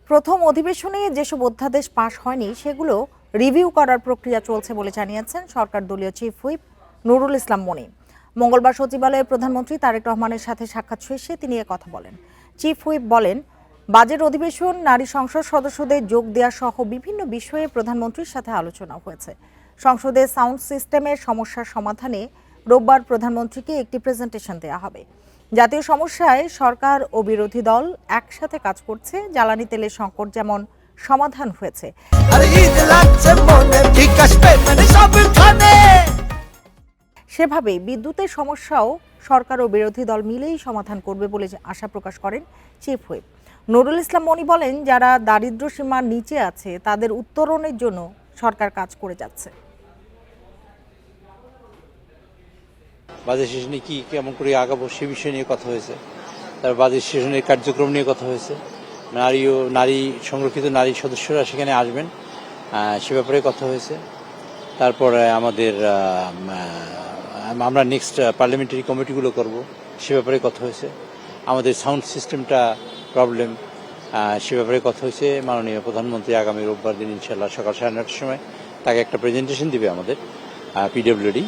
প্রথম অধিবেশনে যেসব অধ্যাদেশ পাশ হয়নি সেগুলো রিভিউ করার প্রক্রিয়া চলছে বলে জানিয়েছেন সরকার দলীয় চিফ হুইপ নুরুল ইসলাম মনি। মঙ্গলবার সচিবালয়ে প্রধানমন্ত্রী তারেক রহমানের সাথে সাক্ষাৎ শেষে তিনি কথা বলেন। চিফ হুইপ বলেন, বাজেট অধিবেশন, নারী সংসদ সদস্যদের যোগ দেওয়া সহ বিভিন্ন বিষয়ে প্রধানমন্ত্রীর সাথে আলোচনা হয়েছে। সংসদে সাউন্ড সিস্টেমের সমস্যার সমাধানে রোববার প্রধানমন্ত্রীকে একটি প্রেজেন্টেশন দেওয়া হবে। জাতীয় সমস্যায় সরকার ও বিরোধী দল একসাথে কাজ করছে। জ্বালানি তেলের সংকট যেমন সমাধান হয়েছে, সেভাবেই বিদ্যুতের সমস্যাও সরকার ও বিরোধী দল মিলেই সমাধান করবে বলে আশা প্রকাশ করেন চিফ হুইপ। নুরুল ইসলাম মনি বলেন, যারা দারিদ্র্য সীমার নিচে আছে তাদের উত্তরণের জন্য সরকার কাজ করে যাচ্ছে। বাজেট সেশনে কি কেমন করে আগাবো সে বিষয় নিয়ে কথা হয়েছে। তারপর বাজেট সেশনের কার্যক্রম নিয়ে কথা হয়েছে। নারী সংরক্ষিত নারী সদস্যরা সেখানে আসবেন, সে ব্যাপারে কথা হয়েছে। তারপরে আমরা নেক্সট পার্লামেন্টারি কমিটিগুলো করব, সে ব্যাপারে কথা হয়েছে। আমাদের সাউন্ড সিস্টেমটা প্রবলেম, সে ব্যাপারে কথা হয়েছে। মাননীয় প্রধানমন্ত্রী আগামী রোববার দিন ইনশাল্লাহ সকাল 9:30টার সময় তাকে একটা প্রেজেন্টেশন দিবে আমাদের পিডব্লিউডি।